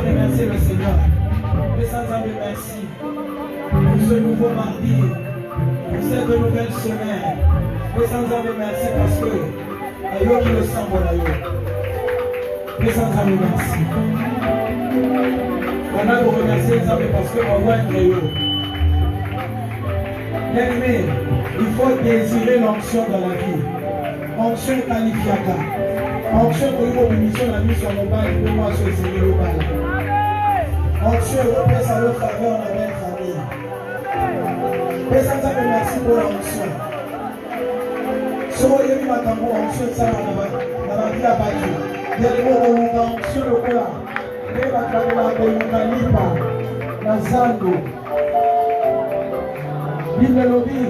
Remercier le Seigneur. Merci pour ce nouveau mardi, pour cette nouvelle semaine. Merci parce que ayo qui le sang bon ayo. Merci. On a vous remercier parce que on voit un ayo. Bien-aimé, il faut désirer l'onction dans la vie. Onction qualifiata. Onction pour une mission la mise sur mon bas et pour moi sur le Seigneur au bas. Onction européen, ça le faveur dans la même famille. Merci pour l'onction. Si vous voyez ma tambour, onction, ça va la vie à bâtir. Il y a des mots où l'onction le cola. Il y a la Zando. Bible lobby.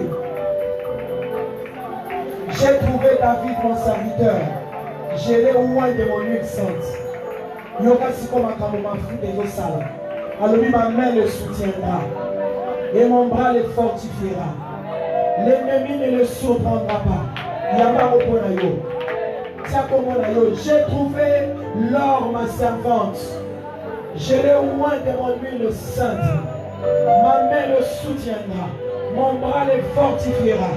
J'ai trouvé David, mon serviteur. Je l'ai au moins de mon huile sainte. Yoga si comme un camouflage des eaux sales. Alors ma main le soutiendra et mon bras le fortifiera. L'ennemi ne le surprendra pas. J'ai trouvé l'or, ma servante. Je l'ai au moins de mon huile sainte. Ma main le soutiendra. Mon bras le fortifiera.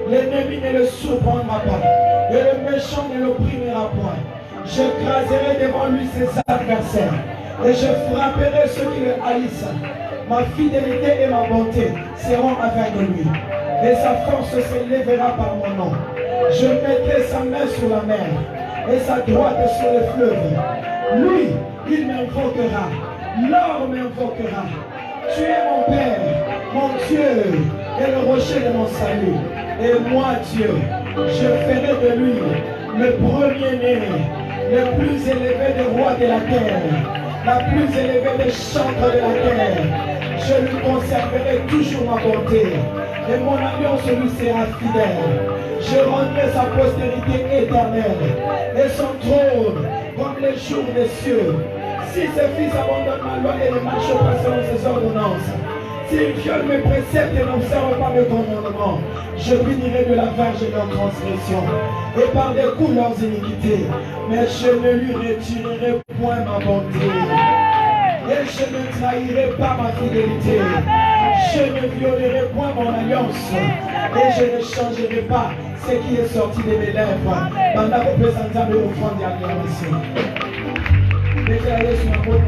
L'ennemi ne le surprendra pas. Et le méchant ne l'opprimera point. J'écraserai devant lui ses adversaires. Et je frapperai ceux qui le haïssent. Ma fidélité et ma bonté seront avec lui. Et sa force s'élèvera par mon nom. Je mettrai sa main sur la mer et sa droite sur le fleuve. Lui, il m'invoquera. L'or m'invoquera. Tu es mon Père, mon Dieu, et le rocher de mon salut. Et moi, Dieu, je ferai de lui le premier-né, le plus élevé des rois de la terre, la plus élevée des chantres de la terre. Je lui conserverai toujours ma bonté, et mon alliance lui sera fidèle. Je rendrai sa postérité éternelle, et son trône comme les jours des cieux. Si ses fils abandonnent ma loi et ne marchent pas selon ses ordonnances, s'ils violent mes préceptes et n'observent pas mes commandements, je punirai de la verge de leurs transgressions et par des coups leurs iniquités. Mais je ne lui retirerai point ma bonté. Et je ne trahirai pas ma fidélité. Je ne violerai point mon alliance. Et je ne changerai pas ce qui est sorti de mes lèvres. Pendant que présentant de l'offrande et l'acclamation. Déclarez sur ma bonne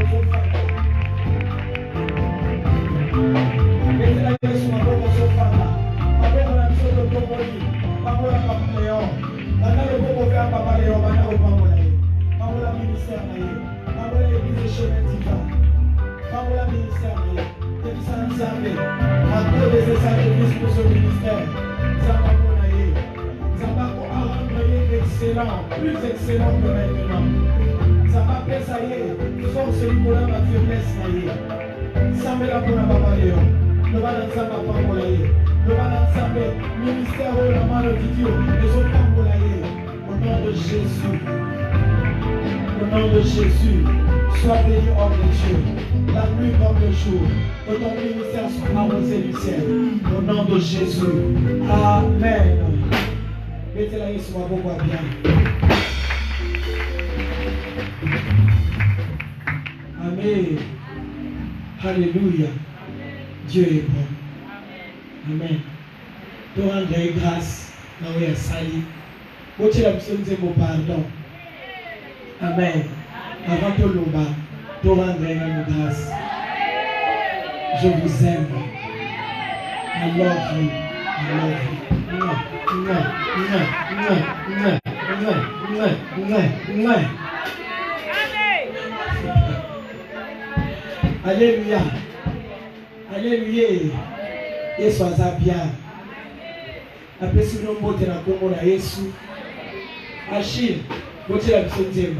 plus excellent que maintenant. Ça va pesailler, force Nicolas ma faiblesse naïe. Ça me la bonne babaleo. Le va dans sa pamolaye. Le va dans sa ministère au la main de Dieu. Les autres pamolaye. Au nom de Jésus. Au nom de Jésus. Sois béni hors de Dieu. La nuit comme le jour. Que ton ministère soit arrosé du ciel. Au nom de Jésus. Amen. Mettez la sur ma voix bien. Amen. Alléluia. Dieu est bon. Amen. Te rendre grâce. Là où il y a sali. Vous tu la besoin de vos pardon. Amen. Avant tout le monde, te rendre grâce. Je vous aime. I love you. I love you. Alléluia. Alléluia. Et sois bien. Après si nous montons dans le monde à Jésus. Achille, vous êtes la personne.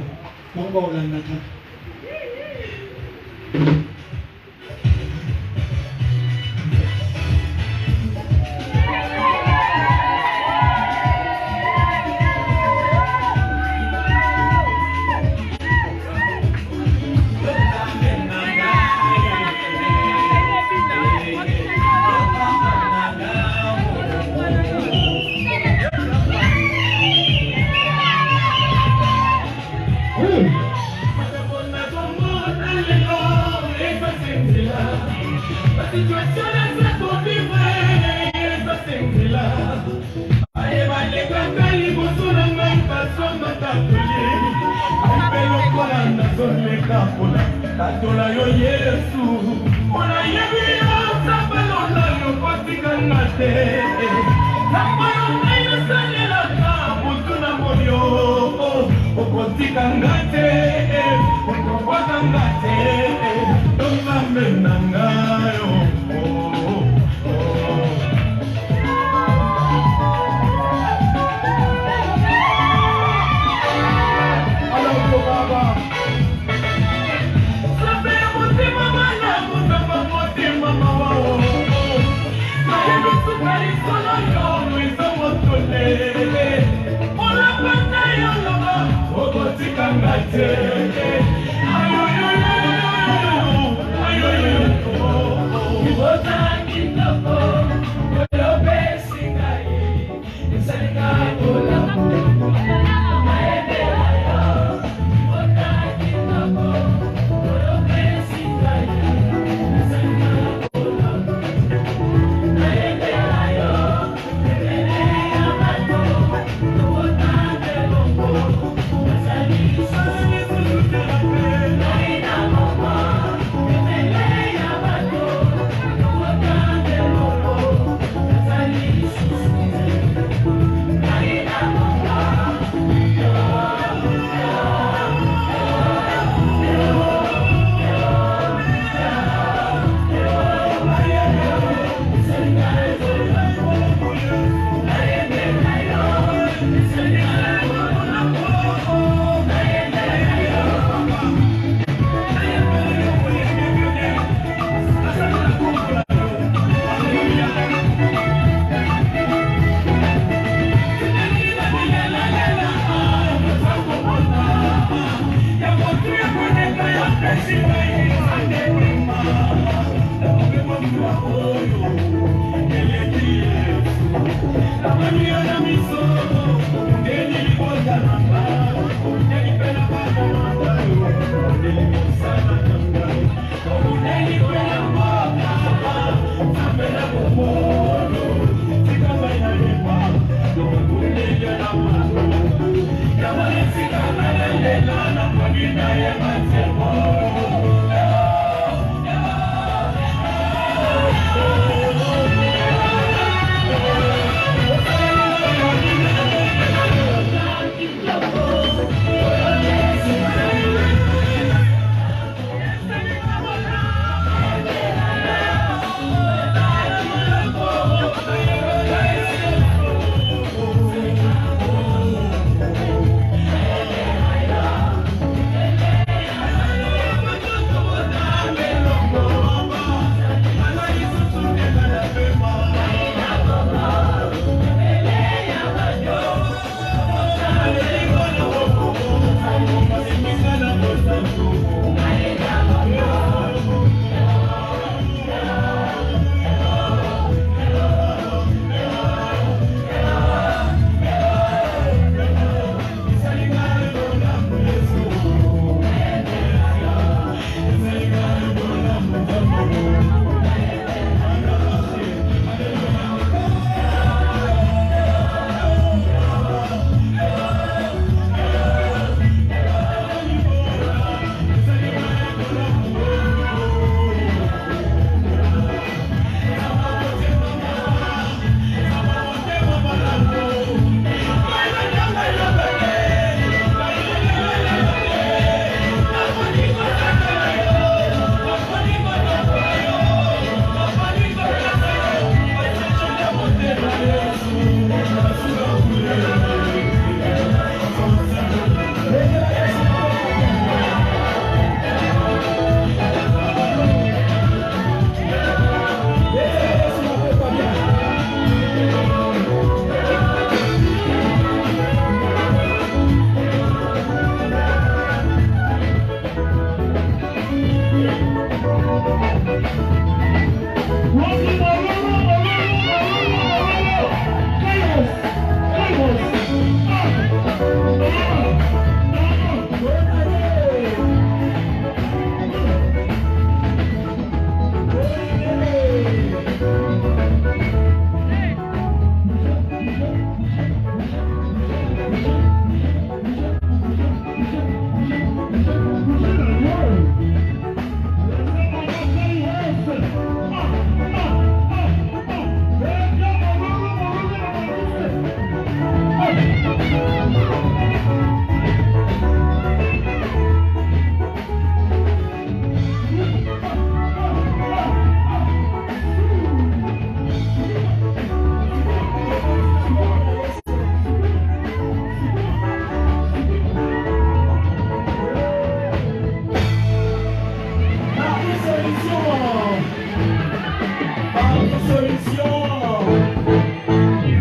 Solution.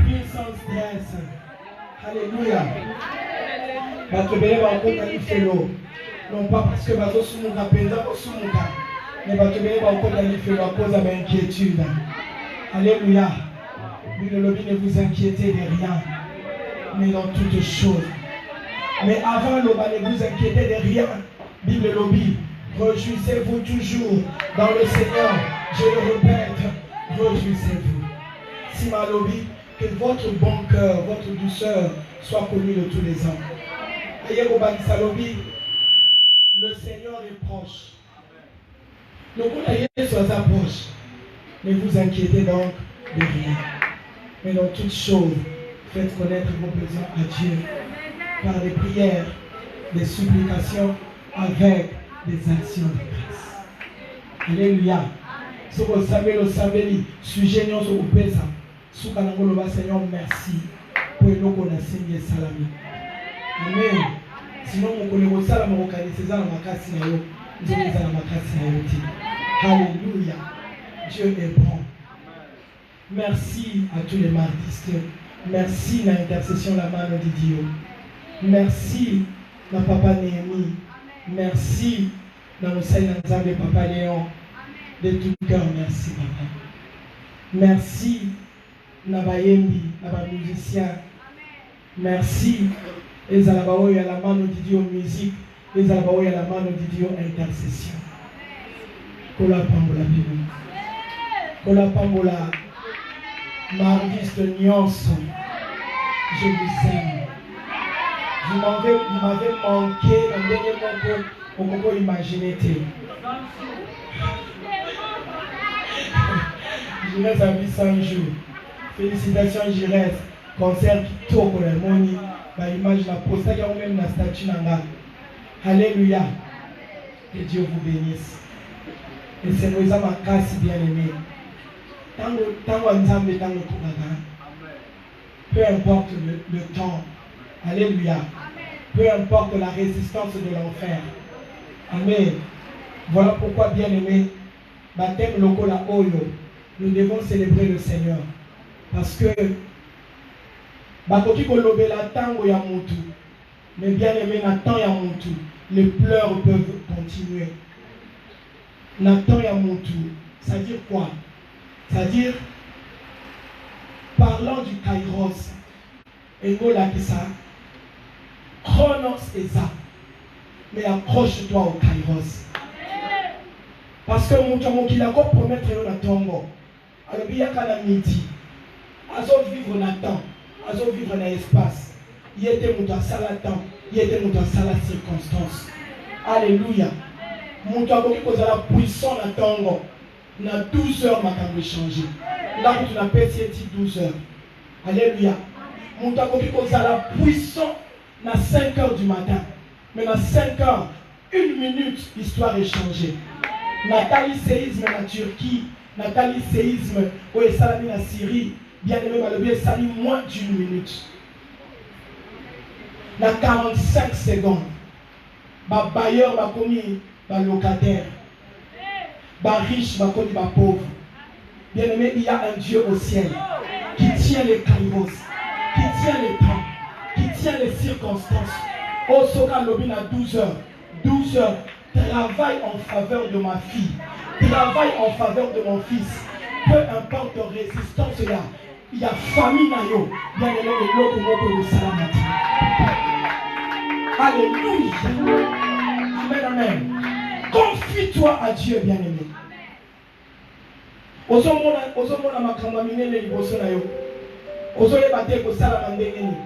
Vie sans stress. Alléluia. Non pas parce que bazo sumuka penza ko sumuka. Mais batobele ba ko dali felo à cause de inquiétude. Alléluia. Le lobby, ne vous inquiétez de rien, mais dans toutes choses. Mais avant le bas, ne vous inquiétez de rien. Bible lobby. Réjouissez-vous toujours dans le Seigneur. Je le répète, réjouissez-vous. Si ma lobby, que votre bon cœur, votre douceur soit connue de tous les hommes. Ayez vos balisa lobby. Le Seigneur est proche. Le coup d'ailleurs soit proche. Ne vous inquiétez donc de rien. Mais dans toutes choses, faites connaître vos besoins à Dieu par des prières, des supplications, avec des actions de grâce. Alléluia. Si vous savez le savez, sujet nous au pesa. Sous Kanangolo Seigneur, merci pour nous connaître et salami. Amen. Sinon, on connaît le salam au Kaniseza la makasi na yo. Dieu est la makasi na yo. Alléluia. Dieu est bon. Merci à tous les martistes. Merci à l'intercession de la main de Dieu. Merci à Papa Néhémie. Merci à Moussaï Nanzambe Papa Léon. De tout cœur, merci Papa. Merci à Bayembi, à les musiciens. Merci et à la main de Dieu musique. Et à la main de Dieu intercession. Kola Pambola Bibou. Kola Pambola. Marviste Nyonso, je vous aime. Vous m'avez manqué un dernier moment pour qu'on imaginer. Je reste à 800 jours. Félicitations, je reste. Concert qui tourne la moni. Ma image la posta qui a même la statue nanga. Alléluia. Que Dieu vous bénisse. Et c'est nous ma casse bien aimé. Peu importe le temps, alléluia, peu importe la résistance de l'enfer, amen. Voilà pourquoi, bien aimé, baptême lokola oyo, nous devons célébrer le Seigneur, parce que bakoki kolobela tango ya mutu, mais bien aimé na temps ya mutu, les pleurs peuvent continuer. Na temps ya mutu, ça veut dire quoi? C'est-à-dire, parlant du Kairos, et nous là qui ça, Chronos et ça, mais accroche-toi au Kairos. Parce que mon Dieu, qui l'a promettre la tombe, alors il y a qu'à la midi, à vivre dans le temps, à vivre dans l'espace, il était mon Dieu à la temps, il était mon Dieu à la circonstance. Alléluia. Mon Dieu, qui a la puissance dans le temps. Na 12 heures, ma cambre changé. Là où tu n'as pas essayé 12 heures. Alléluia. Mon temps, qui a la puissance, na 5 heures du matin. Mais na 5 heures, 1 minute, l'histoire est changée. Nathalie séisme en Turquie, Nathalie séisme au Salami en Syrie, bien aimé, malheureusement, ça dit moins d'1 minute. Na 45 secondes, ma bailleur m'a commis, ma locataire. Bas riche, bas connu, bas pauvre. Bien aimé, il y a un Dieu au ciel qui tient les kairos, qui tient les temps, qui tient les circonstances. Au Soka Lobin à 12 heures. 12 heures. Travaille en faveur de ma fille. Travaille en faveur de mon fils. Peu importe la résistance là. Il y a famille na yo. Bien aimé, le lot de salamati. Alléluia. Amen, amen. Confie-toi à Dieu, bien-aimé. Ozomona makambo minene liboso na yo. Ozoyeba te kosala ndenge nini.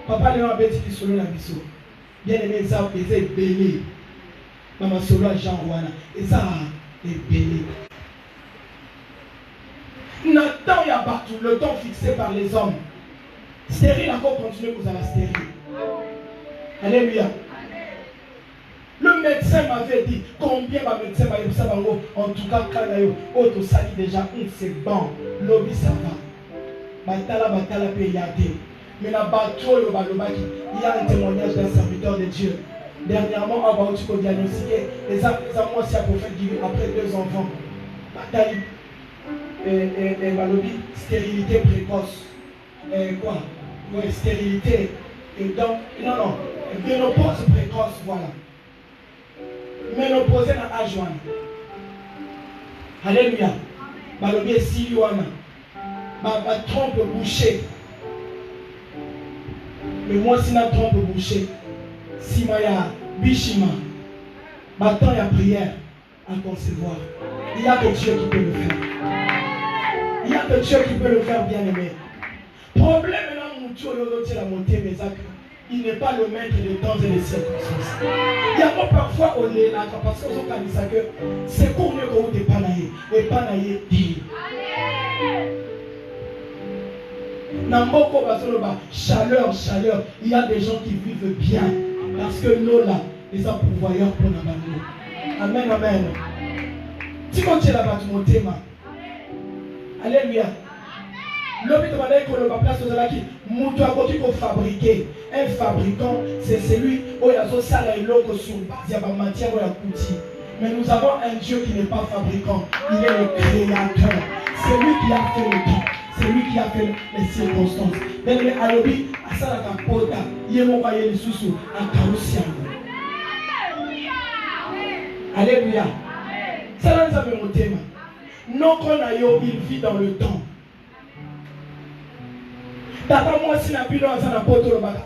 Papa leo abeti lisolo na biso. Bien-aimé, eza ebele. Mama solo a Jean wana. Eza ebele. Na temps ya batou, le temps fixé par les hommes. Stérile encore continuer vous allez stérile. Alléluia. Le médecin m'avait dit combien ma médecin m'a dit ça en tout cas Kanayo auto sali déjà c'est bon lobby ça va batala payate mais la bateau il y a un témoignage d'un serviteur de Dieu Dernièrement, on va aussi diagnostiquer les hommes aussi à prophète qui après 2 enfants. Bataille et Valobi, stérilité précoce. Quoi? Oui, stérilité. Et donc, non, ménopause précoce, voilà. Ménopause dans l'âge. Alléluia. Valobi est si loin. Ma trompe bouchée. Mais moi, si ma trompe bouchée, si ma bishima, ma temps y a prière à concevoir. Il y a que Dieu qui peut le faire. Il y a que Dieu qui peut le faire, bien aimé. Problème là, mon Dieu, la montée, mais il n'est pas le maître des temps et des circonstances. Il y a parfois on est là parce qu'on dit que c'est pour mieux que vous n'êtes pas là. Et pas là, dit. Chaleur, il y a des gens qui vivent bien parce que nous là, les pourvoyeurs pour nous. Amen, amen. Tu continues là-bas, tu montes. Alléluia. L'homme de manière qu'on va place aux alaki, Moutouago qui faut fabriquer. Un fabricant, c'est celui où il y a son salaire et l'autre sur base, il y a ma matière ou la couture. Mais nous avons un Dieu qui n'est pas fabricant, il est le créateur. C'est lui qui a fait le temps. C'est lui qui a fait les circonstances. Mais le alobi, à ça la capota, il est mon voyé les sous en caroussian. Alléluia. Ça nous a fait mon thème. Non qu'on a eu, il vit dans le temps. D'abord moi si n'a plus dans un apôtre le baka,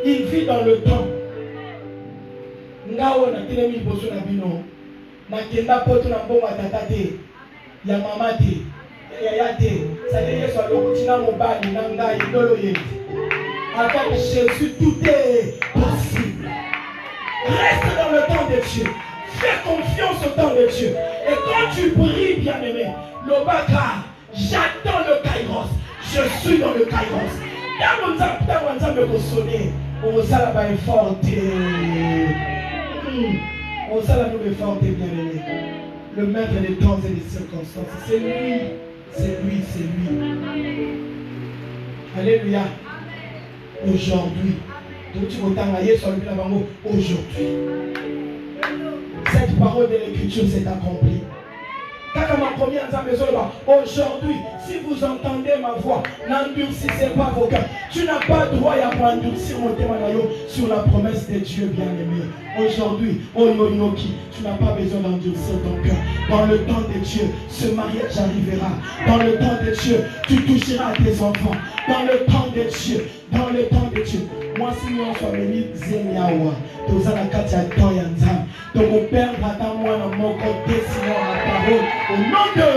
il vit dans le temps. Ngao na telemi boso na bino. Na kenda poto na mbongo tata te. Ya mama te. Ya te. Ça veut dire soit le tina mobali na ngai ndolo yeti. Avec Jésus tout est possible. Reste dans le temps de Dieu. Fais confiance au temps de Dieu. Et quand tu pries, bien-aimé, le baka, j'attends le kairos. Je suis dans le kairos. Dans mon temps de sonner, on s'en va forte. On s'en va forte, bien-aimé. Le maître des temps et des circonstances. C'est lui. C'est lui, c'est lui. Alléluia. Aujourd'hui. Donc tu m'entends sur le aujourd'hui. Cette parole de l'écriture s'est accomplie. Aujourd'hui, si vous entendez ma voix, n'endurcissez pas vos cœurs. Tu n'as pas droit à endurcir mon témoignage sur la promesse de Dieu bien-aimé. Aujourd'hui, tu n'as pas besoin d'endurcir ton cœur. Dans le temps de Dieu, ce mariage arrivera. Dans le temps de Dieu, tu toucheras à tes enfants. Dans le temps de Dieu, dans le temps de Dieu. Moi, si nous sommes venus, Zéniawa, tous à la Katia Toyanzam. Donc, mon père, attends moi dans mon côté, sinon la parole, au nom de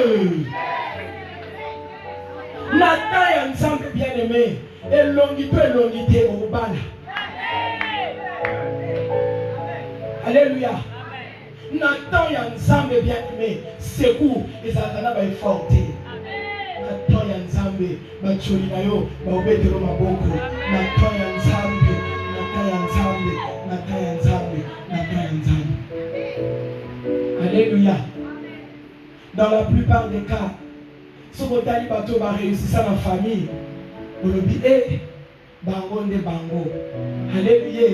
Nathan Yanzam, bien-aimé, et longité, au bal. Alléluia. Nathan Yanzam, bien-aimé, c'est où les Azana va forte. Nathan Yanzam, Bacholinayo, Baobetero Maboko, Nathan Yanzam. Alléluia. Dans la plupart des cas, si vous avez réussi ça dans la famille, vous le dites, bango de bango. Alléluia.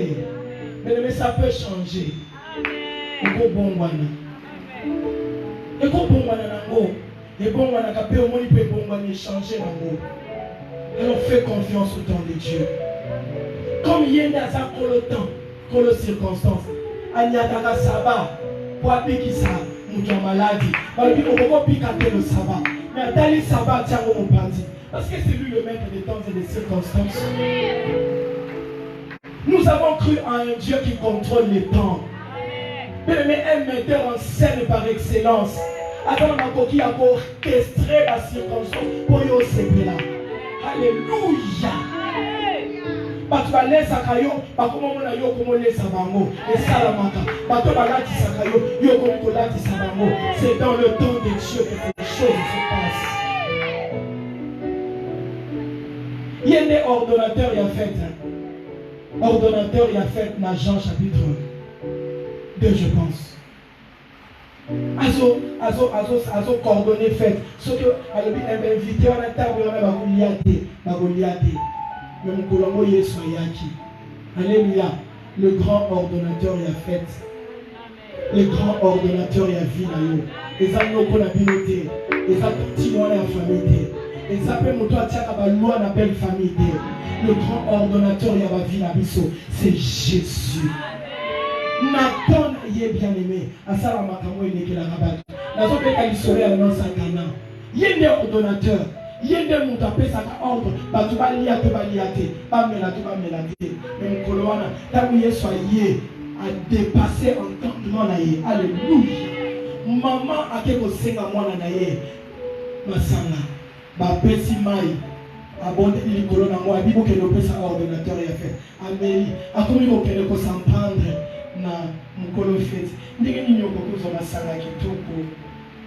Mais ça peut changer. Et bon wana. Et bon wana nango. Et bon wana kapé au monde peut bon wana changer nango. Alors fais confiance au temps de Dieu. Comme il y a le temps, pour les circonstances, il y a un sabbat, pour appliquer ça, nous sommes malades. On peut appliquer le sabbat. Mais dans le sabbat, tiens, on partit. Parce que c'est lui le maître des temps et des circonstances. Nous avons cru en un Dieu qui contrôle les temps. Mais un metteur en scène par excellence. Avant ma coquille a orchestré la circonstance pour y observer là. Alléluia. Tu vas laisser Sakayo, comment on a yo comme les sabango, et salamaka. Tu vas laisser Sakayo, yo comme la sabango. C'est dans le temps de Dieu que les choses se passent. Il y a des ordonnateurs, il y a fait. Ordonnateur, il y a fait dans Jean chapitre 2, je pense. Azo coordonné fait. Ce que elle m'a invité à la table, on a Goliath. Mais mon colombo Yesu Yaki. Alléluia. Le grand ordonnateur y a fait. Le grand ordonnateur y a vu là. Et ça nous connaît bien été. Et ça continue à la famille. Et ça peut nous dire que la loi n'appelle famille. Le grand ordonnateur y a vu la biso. C'est Jésus. Nathan y est bien aimé. À ça la makambo il est que la rabat. La zone est qu'elle serait à l'annonce à Ghana. Il y a des ordonnateurs. Il y a des gens qui ont fait ordre. Tu vas lier, tu vas lier. Pas mélater, pas mélater. Mais mon coloana, tant que vous soyez à dépasser entendement. Alléluia. Maman a quelque chose à moi. Masanga. Ba pesi mai. Abonde il colonna moi. Bibo que le pesa ordinateur y a fait. Amélie. A comme il faut que s'en prendre na mukolo fete. Ndenge nini okokuza masanga kitoko.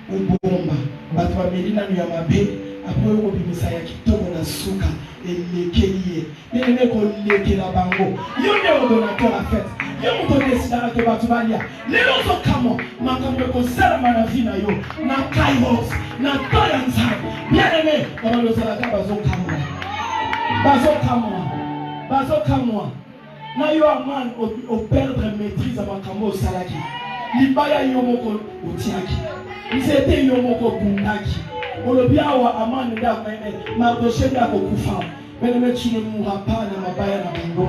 Ubomba. Batu ba Melina ni ya mabe. Après au bimisa ya kitoko na suka elekeliye nene ko lekela bango yo ne ordonnateur a fait yo mo décida que batu balia lelo zo kamo makambo ko sala na vie na yo na kairos na toyanza bien aimé dans le salaka bazo kamo na yo man au perdre maîtrise à makambo salaki libaya yo moko otiaki c'était yo moko bundaki Olobiawa amani nda Mardoché nda kokufa. Mais tu ne mourras pas dans ma baille na bango.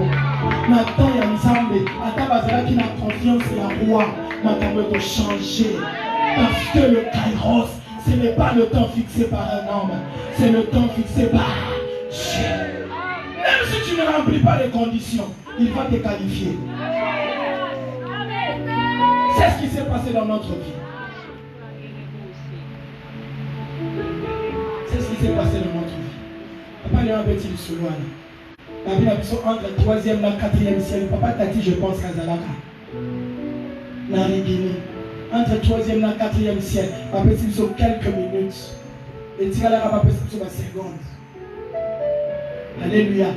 Na temps ya nzambe ata bazalaki na confiance ya roi makambo ko changer parce que le kairos ce n'est pas le temps fixé par un homme, c'est le temps fixé par Dieu. Même si tu ne remplis pas les conditions, il va te qualifier. C'est ce qui s'est passé dans notre vie. C'est ce qui s'est passé dans notre vie. Papa n'est un petit solo. La Bible a entre le 3e et le 4e ciel. Papa t'a dit, je pense qu'à Zalaka. Entre le 3e et le 4e ciel. Papa t'a dit, quelques minutes. Et tu vas papa t'a dit, seconde. Alléluia.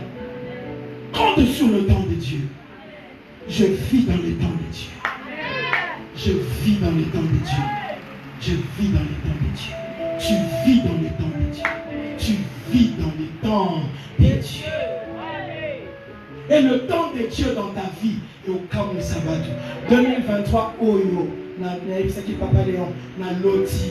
Compte sur le temps de Dieu. Je vis dans le temps de Dieu. Je vis dans le temps de Dieu. Je vis dans le temps de Dieu. Tu vis dans le temps de Dieu. Tu vis dans le temps de Dieu. Et le temps de Dieu dans ta vie est au camp de sabbat. 2023, Oyo, na papa Léon, na loti.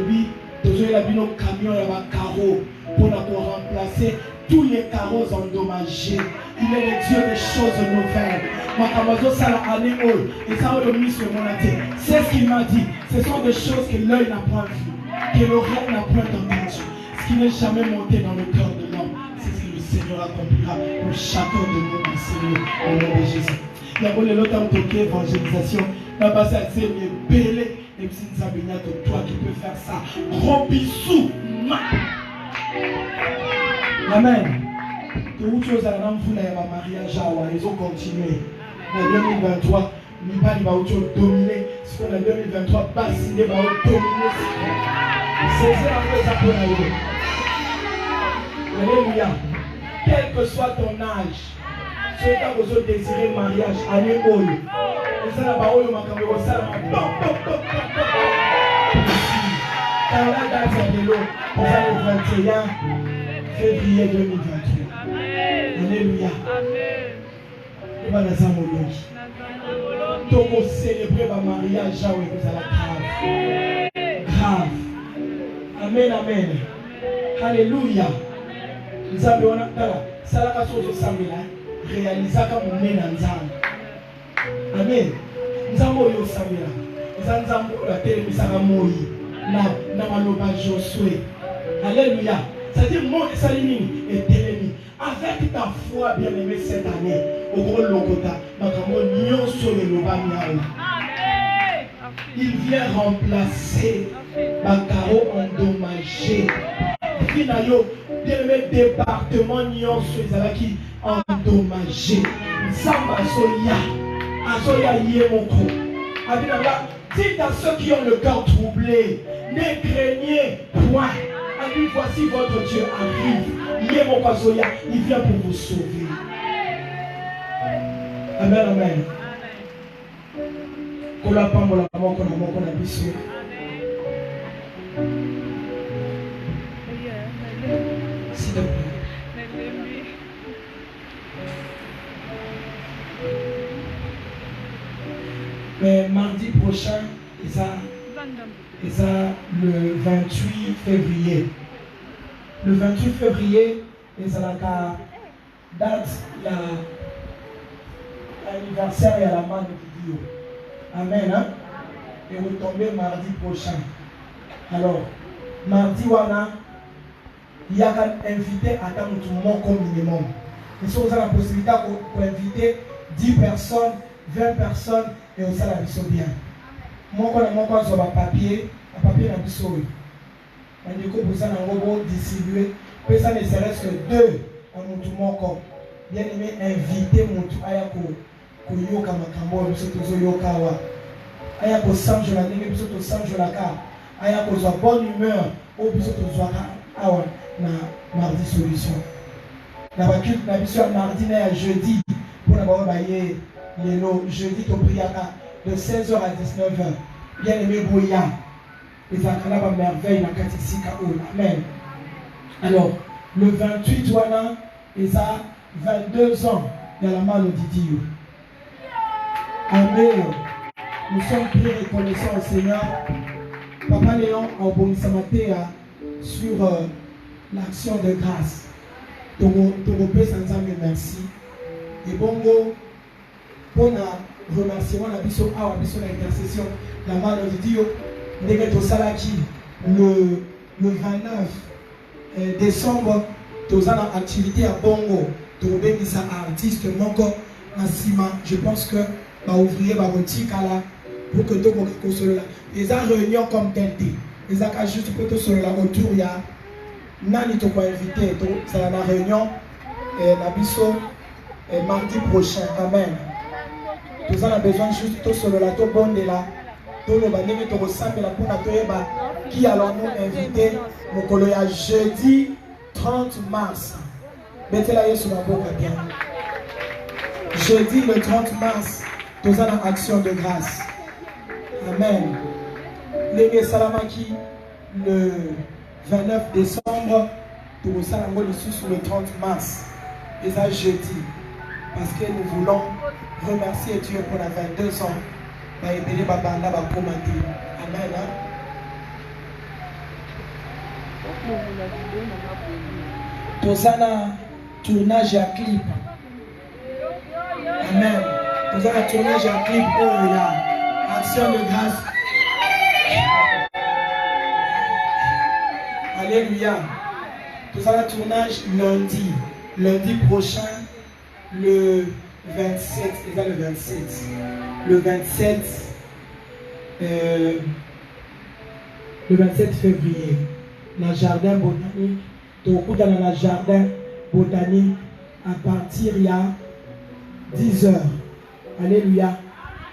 Lui, toujours il a vu nos camions et nos carreaux pour remplacer tous les carreaux endommagés. Il est le Dieu des choses nouvelles. Et ça, on le mis sur mon athée. C'est ce qu'il m'a dit. Ce sont des choses que l'œil n'a pas vues, que l'oreille n'a point entendu. Ce qui n'est jamais monté dans le cœur de l'homme, c'est ce que le Seigneur accomplira pour chacun de nous, mon Seigneur, au nom de Jésus. Il y a beaucoup de temps de évangélisation. La base à c'est belé. Et puis c'est toi qui peux faire ça. Gros bisous. Amen. Tout chose à l'enfant et ma mariage, ils ont continué. En 2023, il va dominer. Ce qu'on a 2023, Bassine va dominer. C'est ça que ça peut. Alléluia. Quel que soit ton âge, ceux qui ont désiré mariage, allez au lieu. Et ça, là-bas, on m'a camé au salon. Quand la date est de l'eau, pour le 21 février 2023. Alléluia. Voilà ça, mon Dieu. Donc, on célébrer ma mariage, vous allez grave. Amen, amen. Alléluia. Nous avons ça la chose de réaliser comme nous sommes. Amen. Nous avons eu Samira. Nous avons la télé Moïse. Josué. Alléluia. C'est-à-dire, mon Salini est télémi. Avec ta foi bien-aimée cette année, au gros Lokota, il vient remplacer Bakaro endommagé. Finayo, bien-aimé département Nyonso Izalaki endommagé. Samba Soya, Asoya Yemoko. Abinala, dites à ceux qui ont le cœur troublé, ne craignez point. A dit, voici votre Dieu arrive. Yemoko Asoya, il vient pour vous sauver. Amen, amen. Kola pambola moko na moko na biso. S'il te plaît. prochain, et ça le 28 février. Le 28 février, et ça la date l'anniversaire et à la main de Dieu. Amen. Hein? Et vous tombez mardi prochain. Alors, mardi, il y a qu'à inviter à tout le monde comme minimum. Et si vous avez la possibilité pour inviter 10 personnes, 20 personnes, et on s'en a vu bien. Moi, quand sur un papier n'a vu ça. Et du coup, vous avez un robot distribué. Puis ça ne serait-ce que 2 en tout le monde. Bien aimé, inviter mon tout à Yoka Makambo, nous Yoka. Aya ko sanjo la ndenge biso to sanjo la ka aya ko zwa bonne humeur au biso to zwa awa na mardi solution na bakit na biso mardi na jeudi pour na ba baye lelo jeudi to priaka de 16h à 19h bien aimé boya les akala ba merveille na katisika o amen. Alors le 28 wana eza 22 ans dans la main de Dieu. Amen. Nous sommes très reconnaissants au Seigneur. Papa Léon a obéi sur l'action de grâce. Toropé sans merci. Et bongo, pour un remerciement, la biso l'intercession, la main de Dieu, Negeto Salaki, le 29 décembre, nous avons une activité à Bongo. Toropé Misa artiste, Mongo, Nassima. Je pense que ma ouvrier va retirer là. Pour que tout le monde soit là. Les réunions comme telle. Les accords juste pour tout sur la autour. Il y a Nani to invité. C'est la réunion. La biso mardi prochain. Amen. Nous avons besoin juste tout sur la tout bon de là. Tout le monde to ressemble la pour la qui allons-nous inviter au coloya jeudi 30 mars. Mettez la sur la boca bien. Jeudi le 30 mars. Nous avons action de grâce. Amen. Les Salamaki, le 29 décembre, nous allons sur le 30 mars. Et ça, jeudi. Parce que nous voulons remercier Dieu pour la 22 ans. Amen. Nous allons tournage à clip. Amen. Nous allons tournage à clip. Oh, là. Action de grâce. Alléluia. Nous allons tournage lundi prochain, le 27. C'est ça le 27. Le 27 février. Dans le jardin botanique. Dans le jardin botanique à partir il y a 10h. Alléluia.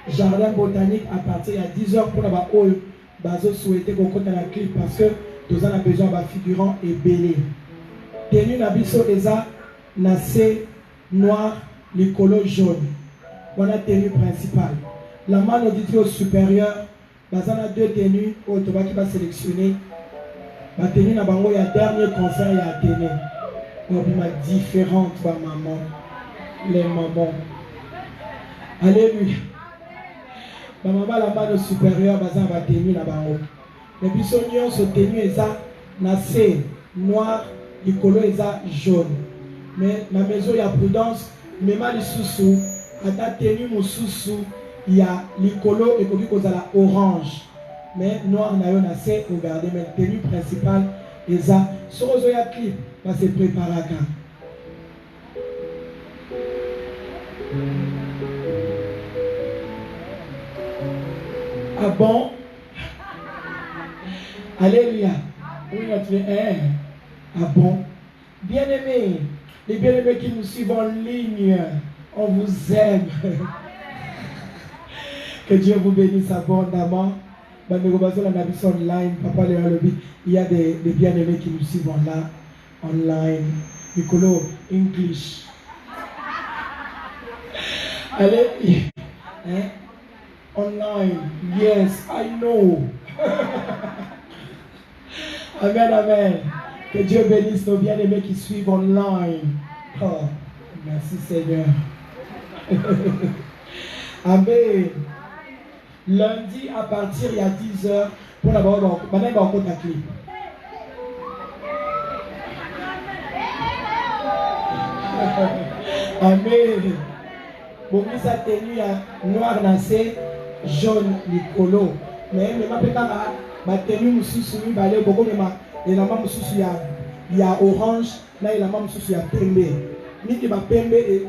Jardin botanique à partir de 10h pour la hall. Bazo souhaité qu'on compte la clip parce que nous avons besoin de figurants et belé. Tenue nabiso eza nassé noir, l'écolo jaune. On a tenue principale. La main auditive supérieure, bazana 2 tenues au toba qui va sélectionner. Ma tenue na bango ya dernier concert ya Athénée. On ma différente ba maman. Les mamans. Alléluia. La maman la main supérieure bazana va tenue na bango. Les bisognions se tenue eza nassé noir, l'écolo eza jaune. Mais la maison ya prudence, mais mal sous à ta tenue mon sous il y a l'écolo et comme la orange. Mais noir na yo nassé regardez mais tenue principale eza sur ozoya clip va se préparer. Ah bon? Alléluia. Oui, notre ah bon? Bien-aimés, les bien-aimés qui nous suivent en ligne, on vous aime. Que Dieu vous bénisse abondamment. Il y a des bien-aimés qui nous suivent là, online. Nicolo, English. Allez, hein? Online. Yes, I know. Amen, amen. Que Dieu bénisse nos bien-aimés qui suivent online. Oh, merci Seigneur. Amen. Lundi à partir il y a 10h pour la clip. Amen. Bon, ça tenu à noir nassé, jaune nicolo. Mais ma pétara, ma tenue mususu mi balé beaucoup mais ma et la maman mususu ya orange, là il la maman mususu ya pembe. Ni ki ba pembe et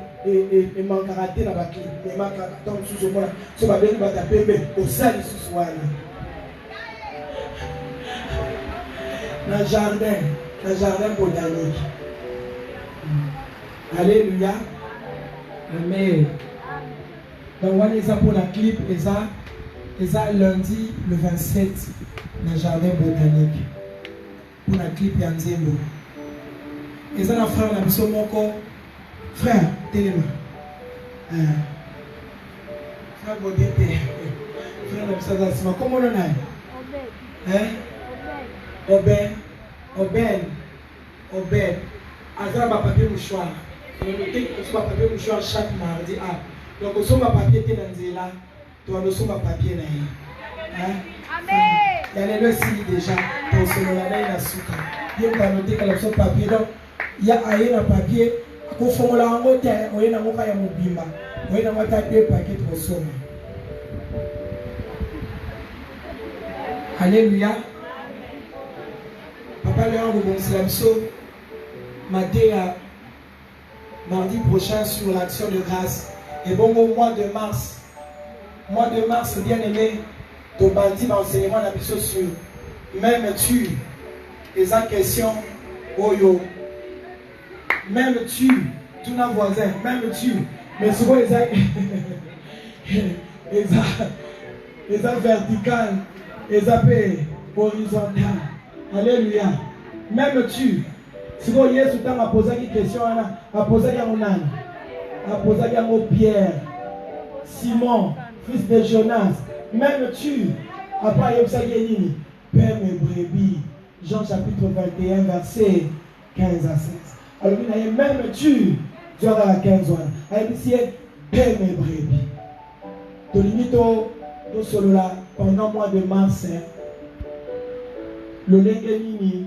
man karaté na ba clip. Mais ma karaté mususu moi, so ba beli ba ta pembe au sali mususu wana. Na jardin botanique. Alléluia. Amen. Donc, on est pour la clip, et ça lundi le 27 dans le jardin botanique. Pour la clip, il y a un zéro. Et ça, la frère, la mission, mon corps. Frère, téléma. Frère, Godé, frère, la mission, c'est moi. Comment on a? Obed. Azra, ma papier mouchoir. On a papier mouchoir chaque mardi. Donc, on a papier qui est dans là. Tu as le papier là. Amen. Il y a les signes déjà. Pour ce moment-là, il y a souka. Il y a noté que le papier. Donc, il y a un papier. Pour formuler en haut, il y a un mobimba. Il y a un papier paquet pour sommet. Alléluia. Papa Léon, vous bon mardi prochain sur l'action de grâce. Et bon, au mois de mars, bien aimé, ton bandit d'enseignement la mission sur même tu, les questions, oyo, même tu, tout nos voisins, même tu, mais souvent les verticales, les horizontales. Alléluia. Même tu. Si vous voyez, tout le temps, posé une question, posé Pierre, Simon, fils de Jonas, même tu, après, il y a Père mes brebis, Jean chapitre 21, verset 15 à 16. Alors, il y a même tu auras la 15 ans. Alors, il y a Père mes brebis. Tu limites au solo là, pendant le mois de mars, le Lengenini.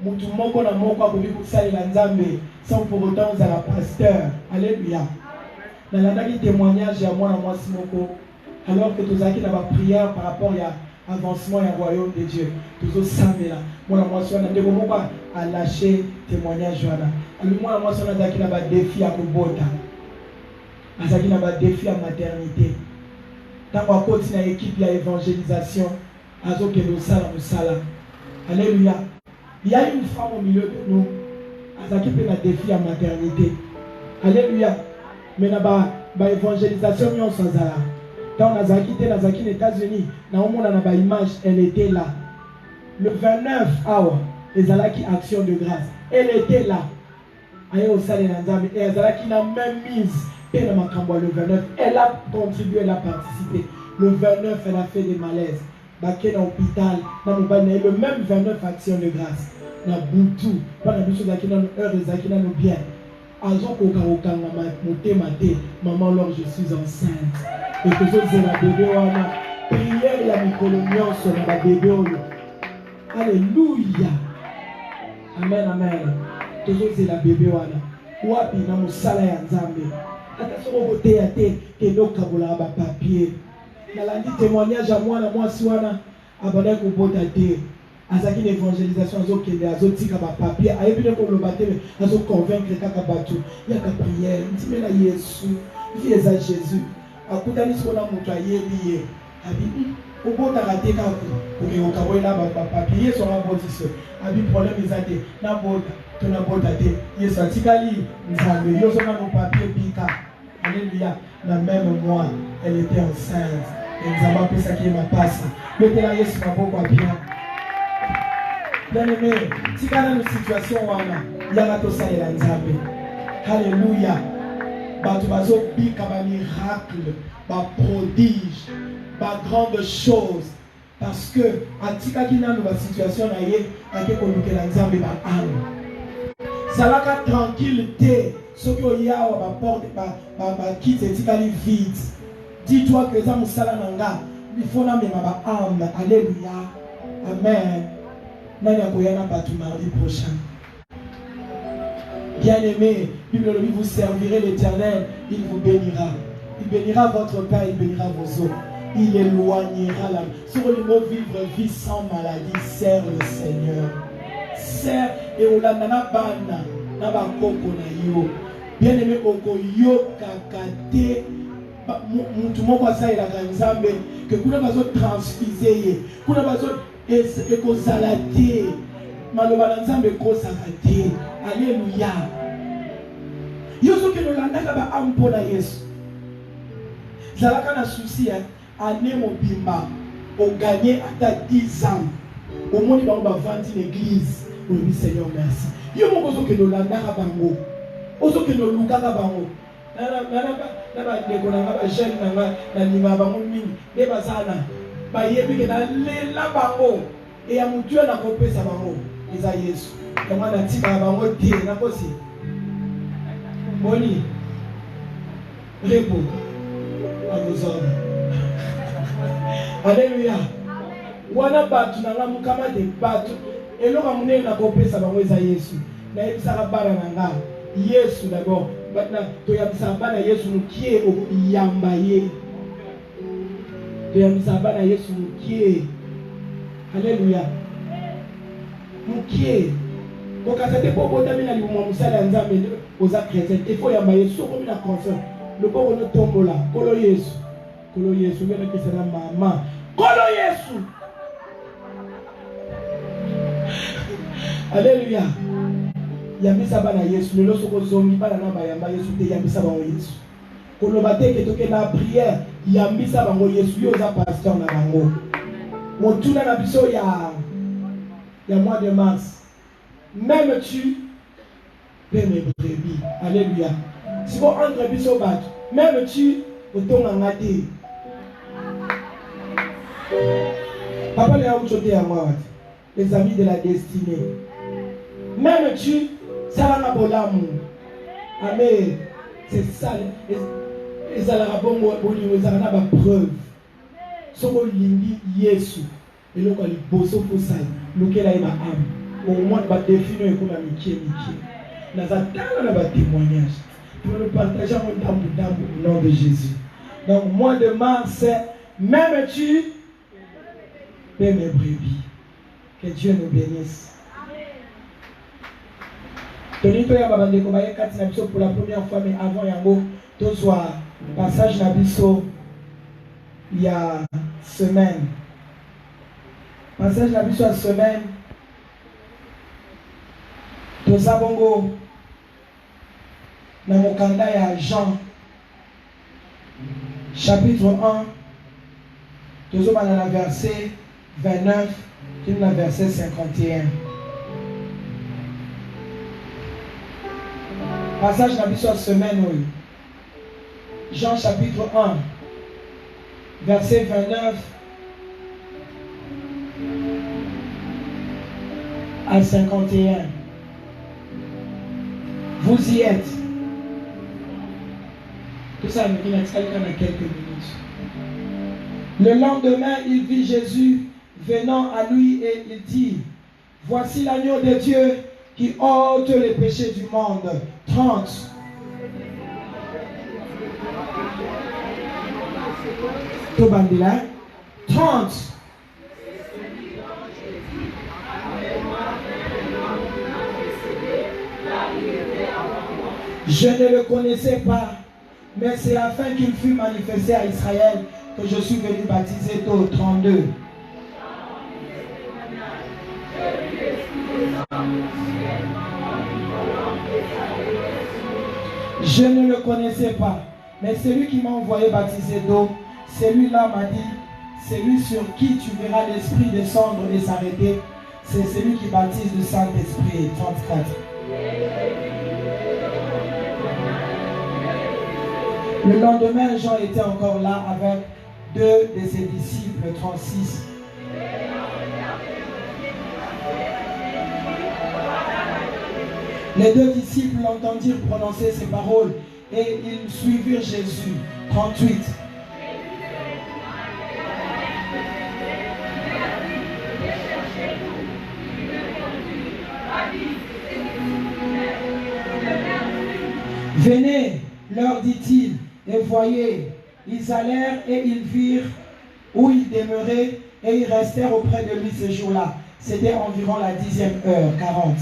Mutu moko na moko akoki kosalela Nzambe sans pour autant za la pasteur. Alléluia. Dans la dernière témoignage à moi moko alors que tous aki na ba prière par rapport à avancement du royaume de Dieu. Tous samela. Moi na ndeko moko a lâché témoignage wana. Alors moi na zaki na ba défi à kobota. Azaki na ba défi à maternité. Tant qu'on continue à équipe ya évangélisation azoke musala. Alléluia. Il y a une femme au milieu de nous, qui peut la défi à maternité. Alléluia. Mais na ba évangélisation nous sans ça. Quand on a quitté les États-Unis, na on a ba image, elle était là. Le 29 awa, les alaki action de grâce. Elle était là. Ayo au salé Nzambe et elle qui n'a même mise et le 29, elle a contribué, elle a participé. Le 29, elle a fait des malaises. Baké dans l'hôpital, le même 29 actions de grâce. Na Boutou, pas la mission d'Akina, heure des Akina nous bien. Azon Koka maman, alors je suis enceinte. Et que je dis la bébé, prière la microlomion sur la bébé. Alléluia. Amen, amen. Toujours c'est la bébé. Wapi na musala ya Nzambe. Attention au côté à té, que nos kabola papier. Dans la témoignage à moi, si on a abandonné au bout de azaki l'évangélisation azokende azotika ba papier ayebile ko lo bateme azo convaincre kaka bato ya ka prière ndimela Yesu vie eza Jésus akutani sona mutu ayebi ye abibi obota raté ka ko ko kawela ba papier Yesu a botise abi problème ezate na bota to na bota te Yesu atikali nzambe yoso na no papier bika. Alléluia. La même mois elle était enceinte et nous avons appelé ça qui est ma passe mettez la Yesu ma beaucoup bien. Bien aimé, si tu as une situation où il y a la tosa et la Nzambe. Alléluia. Tu vas un miracle, un prodige, une grande chose. Parce que, à tika qui n'a pas situation, il y a que la Nzambe va âme. Ça va être tranquillité. Ce que y a, on va porter, quitte et tika vide. Dis-toi que ça me salananga. Il faut la même âme. Alléluia. Amen. Nani akoyana batu mardi prochain. Bien-aimé, Bible vous servirez l'Éternel, il vous bénira. Il bénira votre père, il bénira vos os. Il éloignera la... Sur le mot vivre, vie sans maladie, sert le Seigneur. Sert et on a nana bana, naba koko na yo. Bien-aimé, oko yo kakate. Mutu moko asala la nzambe que kuna bazo transfuser, kuna bazo ekozala te. Maloba na nzambe kozala te. Alléluia. Yo soki nolandaka ba ampo na Yesu. Zalaka na souci année mobimba on gagné à 10 ans. Au moins ils vont vendre l'église. Oui Seigneur merci. Yo moko soki nolandaka bango. Osoki nolukaka bango. Na ba ndeko na ba jeune na nima bango mingi. De bazana. Ba yebi ke na lela bango. Et ya mutu na kopesa bango. Eza Yesu. Et moi na tika bango te na kosi. Boni. Repos. À vos ordres. Alléluia. Wana batu na ngamu kama de batu. Eloko munene na kopesa bango eza Yesu. Na ebisaka bana na nga. Yesu d'abord. Maintenant, to yabisa bana Yesu mukie yamba ye. To yabisa bana Yesu mukie. Alléluia. Mukie. Kokasete poko tamina libumo musala nzambe oza chrétien. Il faut yamba Yesu comme na conscience. Le poko no tombola. Kolo Yesu. Kolo Yesu ngena kisana mama. Kolo Yesu. Alléluia. Yambisa bana Yesu lelo soko zongi bana na bayamba Yesu te yambisa bango Yesu. Kolo bateke toke na prière yambisa bango Yesu yo za pasteur na bango. Motuna na biso ya mois de mars. Même tu peux mes brebis. Alléluia. Si vous entre biso bat, même tu otonga ngate. Papa le a uchote ya moi. Les amis de la destinée. Même tu salanga bolamu. Amen. C'est ça. Et ça la bongo boni ezala na ba preuve. Soko lingi Yesu. Et le quoi bosso posai. Lokela ina am. Au moins ba définir ko na mikie. Nazatanga na ba témoignage. Pour le partager en dambu au nom de Jésus. Donc mois de mars, même tu paie mes brebis. Que Dieu nous bénisse. Tonito ya babandeko baye kati na biso pour la première fois mais avant yango to soit passage na biso il y a semaine. Passage na biso à semaine. To sabongo na mokanda ya Jean chapitre 1 tozoma na verset 29 kino na verset 51. Passage na biso semaine oui. Jean chapitre 1 verset 29 à 51. Vous y êtes. Tout ça, il a quelques minutes. Le lendemain, il vit Jésus venant à lui et il dit: voici l'agneau de Dieu qui ôte les péchés du monde. 30. Tobandila. 30. Je ne le connaissais pas, mais c'est afin qu'il fût manifesté à Israël que je suis venu baptiser tôt. 32. Je ne le connaissais pas, mais celui qui m'a envoyé baptiser d'eau, celui-là m'a dit: celui sur qui tu verras l'Esprit descendre et s'arrêter, c'est celui qui baptise du Saint-Esprit. 34. Le lendemain, Jean était encore là avec deux de ses disciples. 36. Les deux disciples l'entendirent prononcer ces paroles et ils suivirent Jésus. 38. Venez, leur dit-il, et voyez, ils allèrent et ils virent où il demeurait et ils restèrent auprès de lui ce jour-là. C'était environ la 10e heure, 40.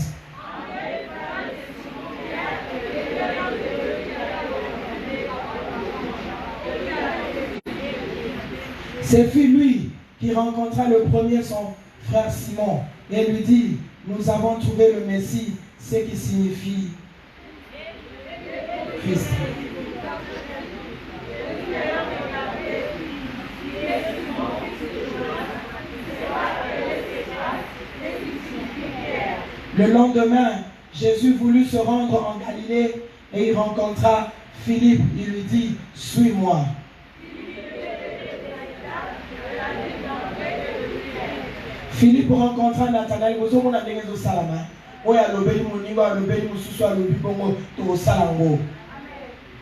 Ce fut lui qui rencontra le premier son frère Simon et lui dit, nous avons trouvé le Messie, ce qui signifie Christ. Le lendemain, Jésus voulut se rendre en Galilée et il rencontra Philippe. Il lui dit, suis-moi. Philippe rencontra Nathanaël.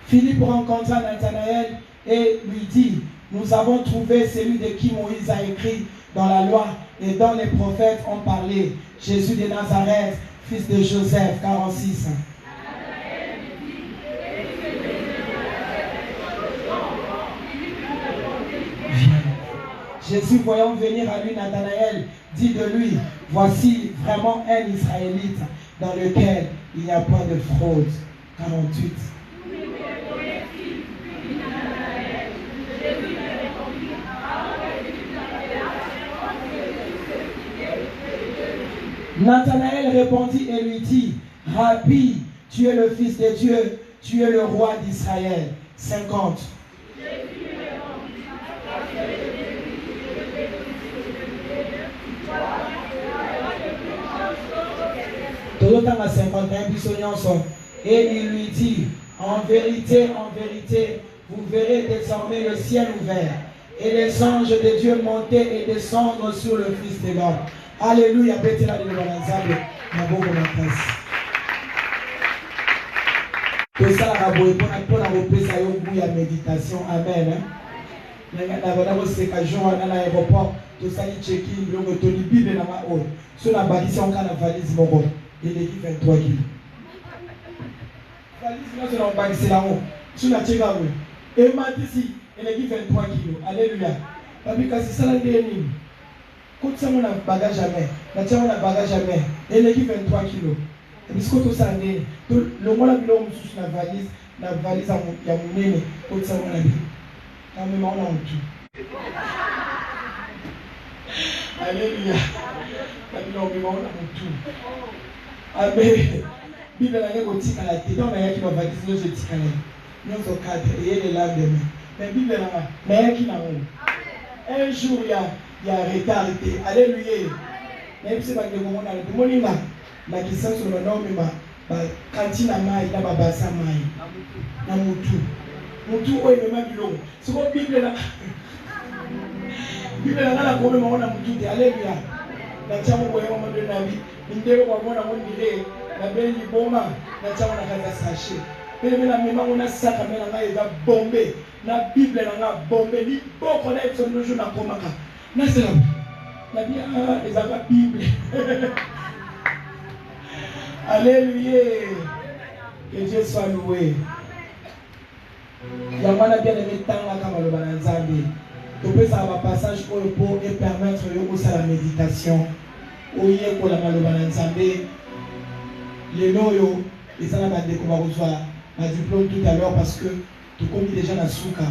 Philippe rencontra Nathanaël et lui dit, nous avons trouvé celui de qui Moïse a écrit dans la loi et dont les prophètes ont parlé, Jésus de Nazareth, fils de Joseph, 46. Jésus, voyant venir à lui Nathanaël, dit de lui, voici vraiment un Israélite dans lequel il n'y a point de fraude. 48. Nathanaël répondit et lui dit, Rabbi, tu es le Fils de Dieu, tu es le roi d'Israël. 50. Et il lui dit, en vérité, vous verrez désormais le ciel ouvert et les anges de Dieu monter et descendre sur le Fils de l'homme. Alléluia. Méditation. Amen. Il est 23 kilos. Et ici, il est 23 kilos. Alléluia. Parce que ça quand ça mon bagage jamais, na bagage jamais. Il est 23 kilos. Et puis quand ça le mois la bilon sous la valise à mon nez, quand ça mon abi. Quand même on a tout. Alléluia. La bilon on a tout. Amen. Bible la ngeko tikala te donc na yaki ba valise no je tikala. Nyonso cadre et le lendemain. Mais Bible na yaki na ngo. Un jour il y a retard. Alléluia. Même si ba ngeko mona le moninga na kisanso no no mema ba kantina mai na ba basa mai. Na mutu. Mutu oyo mema bilongo. Siko Bible na Bible na na ko mema ona mutu te. Alléluia. Na chamo ko yemo ndo na bi. Ndero kwa mwana mwingine na beli boma na chama na kaza sachet. Pele mena mema mona saka mena nga eza bombe na Bible na nga bombe ni boko na eto nojo na komaka. Na sela. Na bia eza ba Bible. Alléluia. Que Dieu soit loué. Yamana bien aimé tanga kama lo bana nzambe. To pesa ba passage pour et permettre yo ko la méditation. Oye ko la maloba na nzambe les loyo et ça va découvrir reçoit ma diplôme tout à l'heure parce que tout comme déjà na souka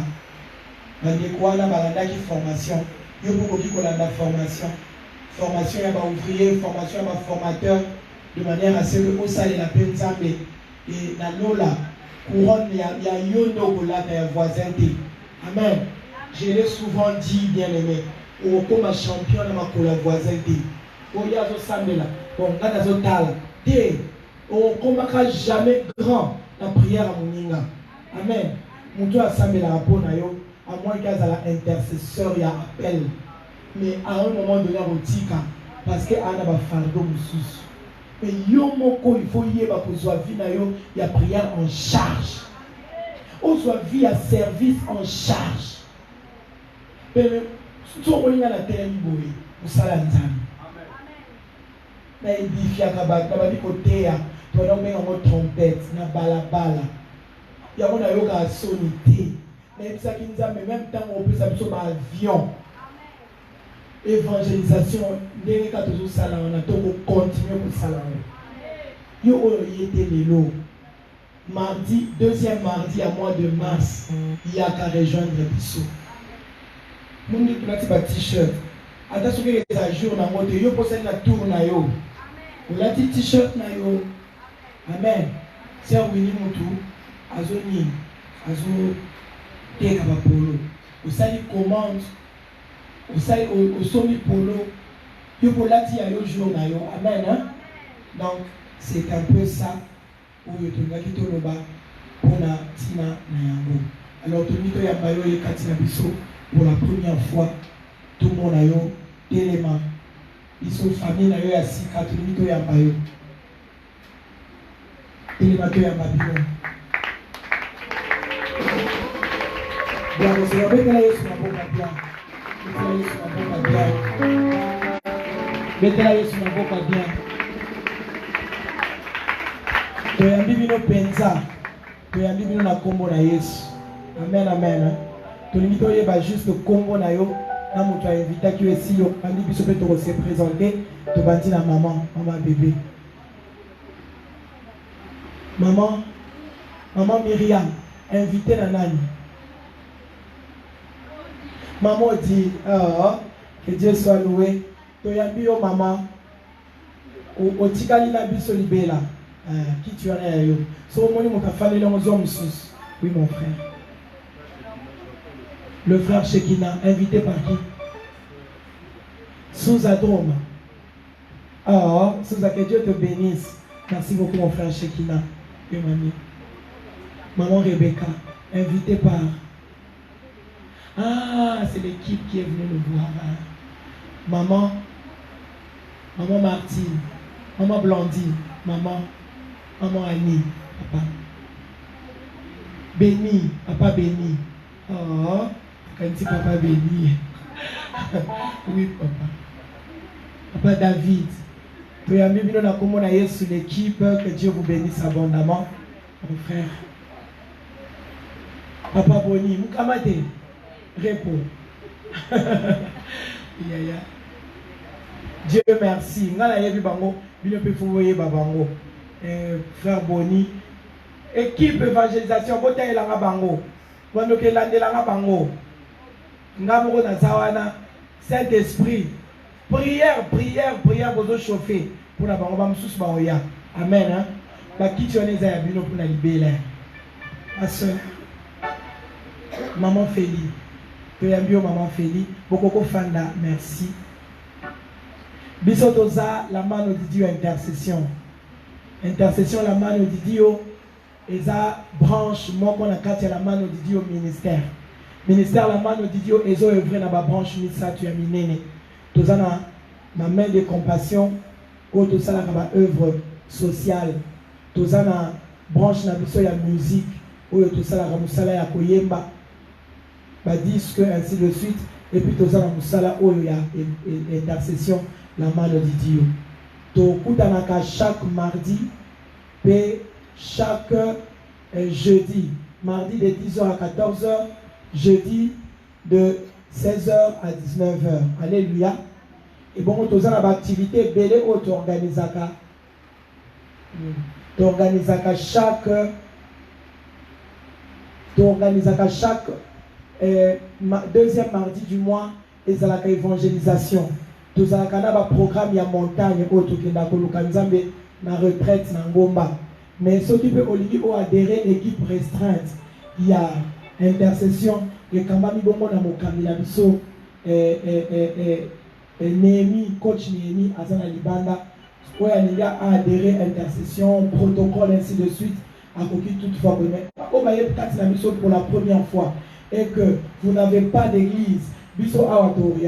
na découvrir na balanda qui formation yo pour ko la formation ya ba ouvrier formation ya ba formateur de manière à ce que au sale la peine nzambe et na lola couronne ya yondo ko la ya voisin te. Amen. Je l'ai souvent dit bien aimé au comme champion na ma voisin te. Oya zo sambela bon ngana zo tala te o komaka jamais grand la prière à moninga. Amen. Mutu asambela rapona yo à moins qu'il y a l'intercesseur ya appel mais à un moment donné rotika parce que ana ba fardo mususu mais yo moko il faut yeba ko soit vie na yo ya prière en charge ou soit vie à service en charge mais tout moninga na télé boy musala nzambe na édifier kabak na bali côté ya pendant que on trompette na balabala Il y a un avion qui a sonité. Même ça qui nous a même temps on peut s'appuyer sur avion. Évangélisation, dès que tu as salon, on a tout continuer pour salon. Yo était les lots. Mardi, deuxième mardi à mois de mars, il y a qu'à rejoindre Bissau. Mon dit que tu as t-shirt. Attention que les ajours dans mode yo possède la tour na yo. Ou la t-shirt na yo. Amen. C'est un winning tout. Azoni, azo te kaba polo. Ou ça il commande. Ou ça au somi polo. Yo pour la ti yo jour na yo. Amen hein. Donc c'est un peu ça où yo te ngaki to loba pona tina na yango. Alors tout mito ya bayo ye katina biso pour la première fois tout le monde a yo élément. Ils sont famille na yo ya sika tout mito ya bayo. Élément to ya babino. Bien, c'est la bête là sur la boca bien. Bête là sur la boca bien. Toyambi bino penza. Toyambi bino na kombo na Yesu. Amen, amen. Tolingi toyeba juste kombo na yo. Na moto a invité qui est ici. Andi biso pe to se présenter. To bandi na maman bébé. Maman Myriam, invité na nani? Maman dit, que Dieu soit loué. Toyambi yo maman. O tikali na biso libela. Qui tu en es yo? So moni mon famille les hommes sous. Oui mon frère. Le frère Shekina, invité par qui? Sous Adrome. Sous que Dieu te bénisse. Merci beaucoup mon frère Shekina. Et mamie. Maman Rebecca, invité par. C'est l'équipe qui est venue nous voir. Maman Martine, maman Blandine, maman Annie, papa. Béni, papa béni. Quand tu papa béni. Oui, papa. Papa David. Tu as mis dans la sur l'équipe. Que Dieu vous bénisse abondamment. Mon frère. Papa Boni, Moukamate. Réponds. Dieu merci. Ngala yebi bango, bino pe fouvoyer babango. Frère Boni, équipe évangélisation bota elanga bango. Wando ke landelanga bango. Ngamoko na zawana, Saint-Esprit. Prière bozo chauffer pour la bango ba mususu ba oya. Amen hein. Ba kiti oneza ya bino pour na libela. Ma soeur Maman Félie. Toyambio maman Félie, Bokoko Fanda, merci. Bisotoza, la mano di Dio intercession. Intercession, la mano di Dio, eza branche, moi qu'on a quatre la mano di Dio ministère. Ministère, la mano di Dio, ezo œuvre na ba branche, misa tu as minene. Toza na main de compassion, ou toza na ba œuvre sociale. Toza na branche na biso ya musique, ou toza na musala ya koyemba. Disque, ainsi de suite, et puis tout ça dans Moussala, où il y a intercession, la main de Dieu. Donc, chaque mardi, et chaque jeudi, mardi de 10h à 14h, jeudi de 16h à 19h. Alléluia. Et bon, tout ça dans l'activité, belé, où tu organises chaque deuxième mardi du mois et ça la évangélisation tout ça un programme il y a montagne autour qui n'a nzambe na retraite na ngomba mais ceux qui peuvent au adhérer l'équipe restreinte il y a intercession et kambami bongo na mokami na biso Néhémie coach Néhémie azana libanda où il y a adhérer intercession protocole ainsi de suite à côté toutefois pour la première fois et que vous n'avez pas d'église, biso awatori